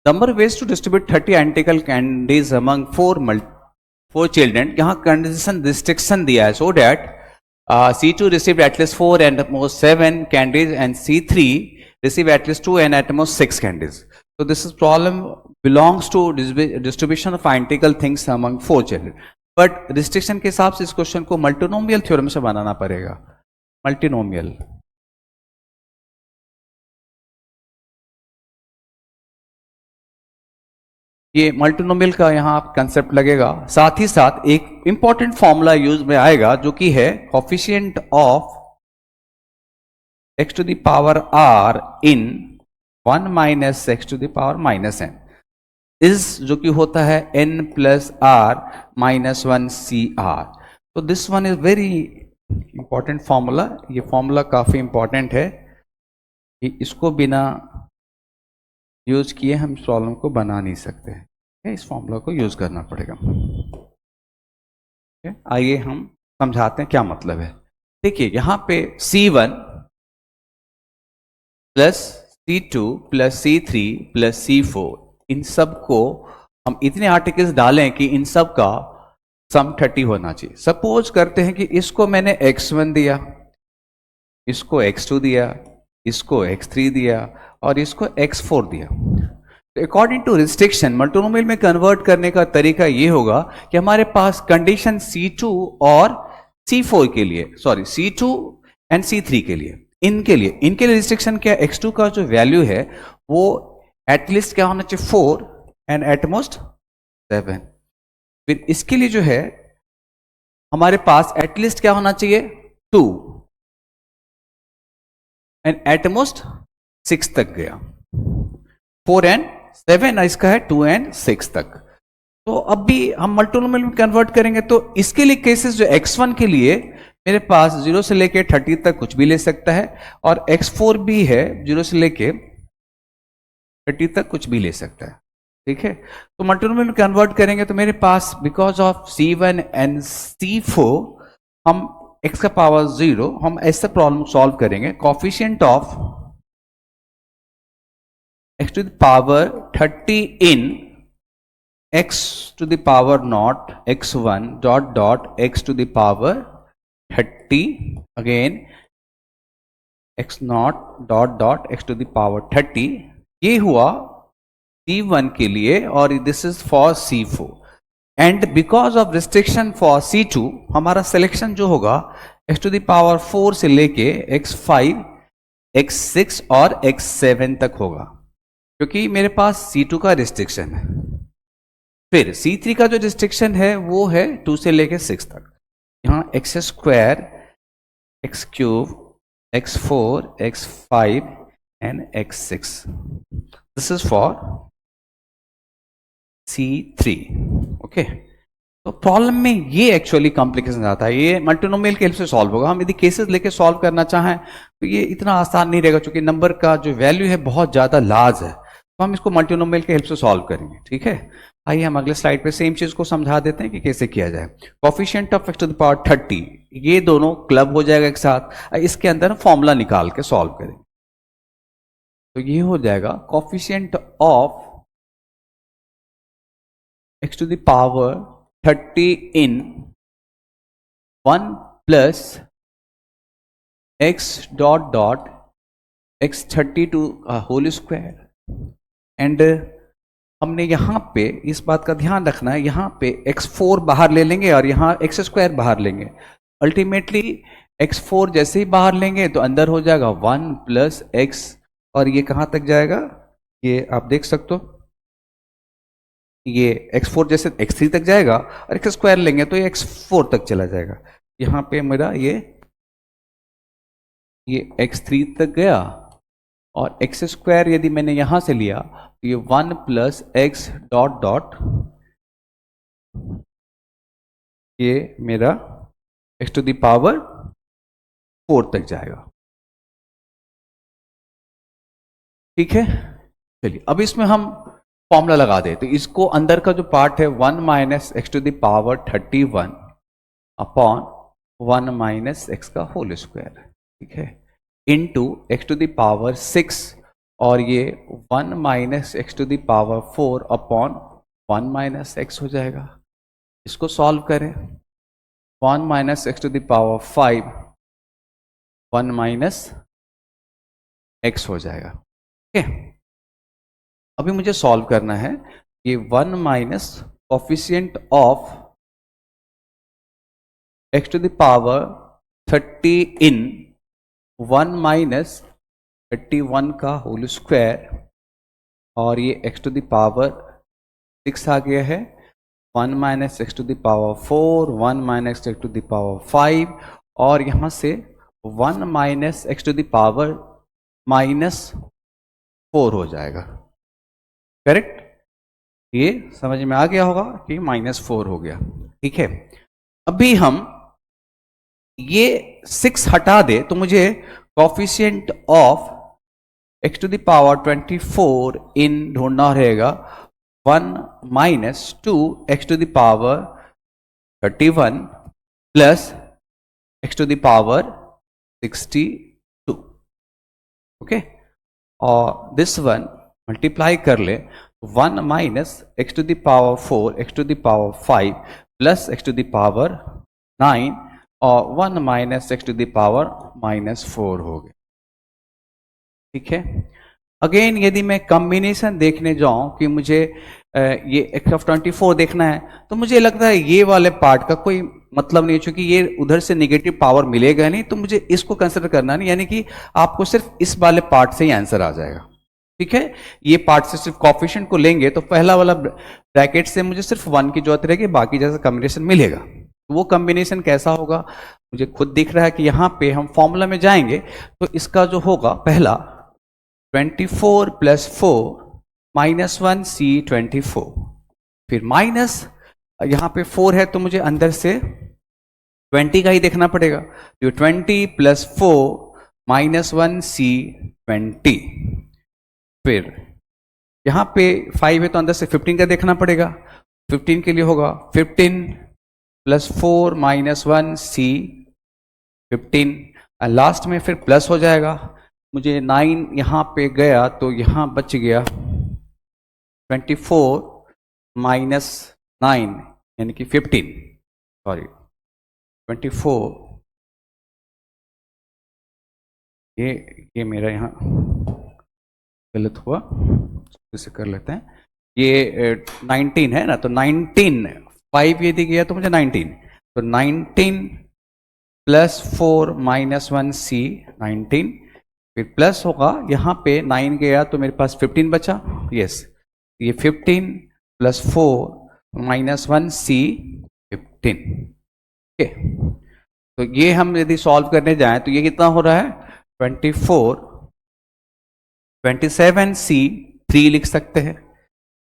Number ways to distribute 30 identical candies among four children. यहाँ condition restriction दिया है so that C2 received at least 4 and at most 7 candies and C3 receive at least 2 and at most 6 candies. So this is problem belongs to distribution of identical things among 4 children. But restriction के हिसाब से इस question को multinomial theorem से बनाना पड़ेगा. Multinomial ये multinomial का यहां आप कंसेप्ट लगेगा. साथ ही साथ एक इंपॉर्टेंट फॉर्मूला यूज में आएगा जो कि है coefficient of x to the power r in 1 minus x to the power minus n इस जो कि होता है n plus r minus 1 cr. तो this one is very important formula. ये फॉर्मूला काफी इंपॉर्टेंट है कि इसको बिना यूज किए हम इस प्रॉब्लम को बना नहीं सकते हैं. इस फॉर्मूला को यूज करना पड़ेगा. आइए हम समझाते हैं क्या मतलब है. देखिए यहां पे C1 plus C2 plus C3 plus C4 इन सब को हम इतने आर्टिकल्स डालें कि इन सब का सम 30 होना चाहिए. सपोज करते हैं कि इसको मैंने x1 दिया, इसको x2 दिया, इसको x3 दिया और इसको x4 दिया. अकॉर्डिंग टू रिस्ट्रिक्शन मल्टीनोमियल में कन्वर्ट करने का तरीका ये होगा कि हमारे पास कंडीशन C2 और C4 के लिए, सॉरी C2 एंड C3 के लिए, इनके लिए रिस्ट्रिक्शन क्या है, x2 का जो वैल्यू है वो एटलीस्ट क्या होना चाहिए 4 एंड एटमोस्ट 7. फिर इसके लिए जो है हमारे पास एटलीस्ट क्या होना चाहिए 2 एंड एटमोस्ट 6 तक गया. 4 एंड 7 इसका है 2 एंड 6 तक. तो अब भी हम मल्टीनोमियल में कन्वर्ट करेंगे तो इसके लिए केसेस जो x1 के लिए मेरे पास 0 से लेके 30 तक कुछ भी ले सकता है और x4 भी है 0 से लेके 30 तक कुछ भी ले सकता है. ठीक है. तो मल्टीनोमियल में कन्वर्ट करेंगे तो मेरे पास because of C1 and C4 हम x का पावर 0 हम ऐसा प्रॉब्लम सॉल्व करेंगे. Coefficient of x to the power 30 in x to the power not x1 dot dot x to the power 30 again x naught dot dot x to the power 30. ये हुआ C1 के लिए और this is for C4 and because of restriction for C2 हमारा selection जो होगा x to the power 4 से लेके x5 x6 और x7 तक होगा क्योंकि मेरे पास C2 का रिस्ट्रिक्शन है. फिर C3 का जो रिस्ट्रिक्शन है वो है 2 से लेके 6 तक. यहाँ x square x cube x4 x5 and x6 this is for C3. Okay. तो प्रॉब्लम में ये एक्चुअली कॉम्प्लिकेशन आता है. ये मल्टीनोमियल के हेल्प से सॉल्व होगा. हम यदि केसेस लेके सॉल्व करना चाहें तो ये इतना आसान नहीं रहेगा क्योंकि नंबर का जो वैल्यू है बहुत ज्यादा लार्ज है. तो हम इसको मल्टीनोमियल के हेल्प से सॉल्व करेंगे. ठीक है. आइए हम अगले स्लाइड पे सेम चीज को समझा देते हैं कि कैसे किया जाए. Coefficient of x to the power 30 ये दोनों क्लब हो जाएगा एक साथ. इसके अंदर फॉर्मूला निकाल के सॉल्व करेंगे. तो ये हो जाएगा coefficient of x to the power 30 in 1 plus x dot dot x30 to whole square. And हमने यहां पे इस बात का ध्यान रखना है, यहां पे x4 बाहर ले लेंगे और यहां x स्क्वायर बाहर लेंगे. अल्टीमेटली x4 जैसे ही बाहर लेंगे तो अंदर हो जाएगा 1 प्लस x और ये कहां तक जाएगा ये आप देख सकते हो. ये x4 जैसे x3 तक जाएगा और x स्क्वायर लेंगे तो ये x4 तक चला जाएगा. यहां पे मेरा ये x3 तक गया और x स्क्वायर यदि मैंने यहां से लिया तो ये 1 प्लस x डॉट डॉट ये मेरा x टू द पावर 4 तक जाएगा. ठीक है. चलिए अब इसमें हम फॉर्मूला लगा दें. तो इसको अंदर का जो पार्ट है 1 minus x to the power 31 upon 1 minus x का होल स्क्वायर. ठीक है. Into x to the power 6 और ये 1 minus x to the power 4 upon 1 minus x हो जाएगा। इसको सॉल्व करें, 1 minus x to the power 5 1 minus x हो जाएगा। ठीक है, अभी मुझे सॉल्व करना है ये 1 minus coefficient of x to the power 30 in 1 minus 31 का होल स्क्वायर, और ये एक्स टू द पावर 6 आ गया है, 1 minus x to the power 4 1 minus x to the power 5, और यहाँ से 1 minus x to the power -4 हो जाएगा। करेक्ट, ये समझ में आ गया होगा कि -4 हो गया। ठीक है, अभी हम ये 6 हटा दे तो मुझे coefficient of x to the power 24 in ढूंढना रहेगा 1 minus 2 x to the power 31 plus x to the power 62। Okay, और दिस वन मल्टीप्लाई कर ले, 1 minus x to the power 4 x to the power 5 plus x to the power 9 और 1 minus x to the power -4 हो गया। ठीक है, again यदि मैं कॉम्बिनेशन देखने जाऊं कि मुझे ये एक्स ऑफ 24 देखना है, तो मुझे लगता है ये वाले पार्ट का कोई मतलब नहीं, चूंकि ये उधर से नेगेटिव पावर मिलेगा नहीं, तो मुझे इसको कंसिडर करना नहीं, यानी कि आपको सिर्फ इस वाले पार्ट से ही आंसर आ जाएगा। ठीक है, ये पार्ट से सिर्फ कोफिशिएंट को लेंगे तो पहला वाला ब्रैकेट से मुझे सिर्फ 1 की जरूरत रहेगी, बाकी जैसा कॉम्बिनेशन मिलेगा। तो वो कॉम्बिनेशन कैसा होगा मुझे खुद दिख रहा है कि यहाँ पे हम फॉर्मूला में जाएंगे तो इसका जो होगा पहला 24 प्लस 4 -1 C24, फिर माइनस यहाँ पे 4 है तो मुझे अंदर से 20 का ही देखना पड़ेगा, तो 20 प्लस 4 -1 C20, फिर यहाँ पे 5 है तो अंदर से 15 का देखना पड़ेगा, 15 के लिए होगा 15 प्लस 4 -1 C15, लास्ट में फिर प्लस हो जाएगा। मुझे 9 यहाँ पे गया तो यहाँ बच गया 24 माइनस 9 यानी कि 15, सॉरी 24, ये मेरा यहाँ गलत हुआ, इसे कर लेते हैं, ये 19 है ना, तो 19 5 यदि गया तो मुझे 19, तो 19 प्लस 4 -1 C19, फिर प्लस होगा यहाँ पे 9 गया तो मेरे पास 15 बचा, यस, ये 15 प्लस 4 -1 C15। ओके, तो ये हम यदि सॉल्व करने जाएं तो ये कितना हो रहा है 27 C3 लिख सकते हैं,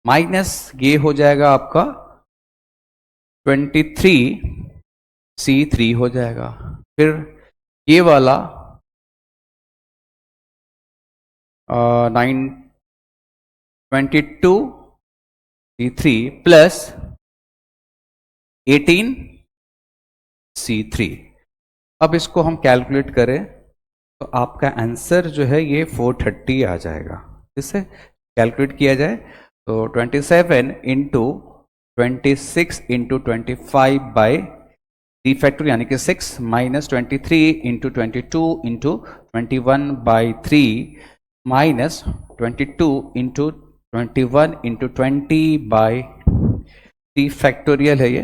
माइनस ये हो जाएगा आपका 23 C3 हो जाएगा, फिर ये वाला 22 C3 प्लस 18 C3। अब इसको हम कैलकुलेट करें तो आपका आंसर जो है ये 430 आ जाएगा। इसे कैलकुलेट किया जाए तो 27 इंटू 26 इंटू 25 बाई 3 फैक्टर यानी कि 6 minus 23 into 22 into 21 by 3 minus 22 into 21 into 20 by 3 factorial है ये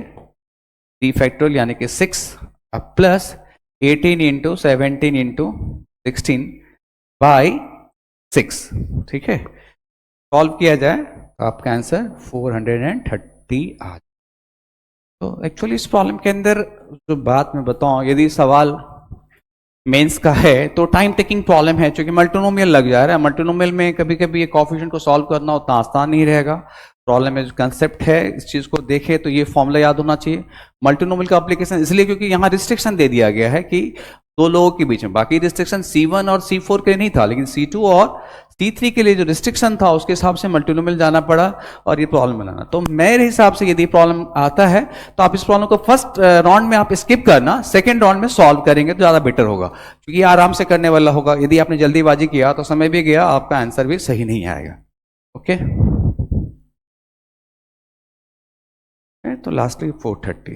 3 फैक्टोरियल यानी कि 6 अब प्लस 18 इंटू 17 इंटू 16 बाई 6। ठीक है, सॉल्व किया जाए तो आपका आंसर 430 आ जाए। तो एक्चुअली इस प्रॉब्लम के अंदर जो बात मैं बताऊं, यदि सवाल मेंस का है तो टाइम टेकिंग प्रॉब्लम है, क्योंकि मल्टीनोमियल लग जा रहा है। मल्टीनोमियल में कभी कभी ये कोएफिशिएंट को सॉल्व करना उतना आसान नहीं रहेगा। प्रॉब्लम में जो कंसेप्ट है इस चीज को देखे तो ये फॉर्मूला याद होना चाहिए। मल्टीनोमियल का एप्लीकेशन इसलिए क्योंकि यहाँ रिस्ट्रिक्शन दे दिया गया है कि दो लोगों के बीच में। बाकी रिस्ट्रिक्शन C1 और C4 के लिए नहीं था, लेकिन C2 और C3 के लिए जो रिस्ट्रिक्शन था उसके हिसाब से मल्टीनोमियल जाना पड़ा और ये प्रॉब्लम बनाना। तो मेरे हिसाब से यदि प्रॉब्लम आता है तो आप इस प्रॉब्लम को फर्स्ट राउंड में आप स्किप करना, सेकेंड राउंड में सॉल्व करेंगे तो ज़्यादा बेटर होगा, क्योंकि आराम से करने वाला होगा। यदि आपने जल्दीबाजी किया तो समय भी गया, आपका आंसर भी सही नहीं आएगा। ओके, तो लास्टली 430।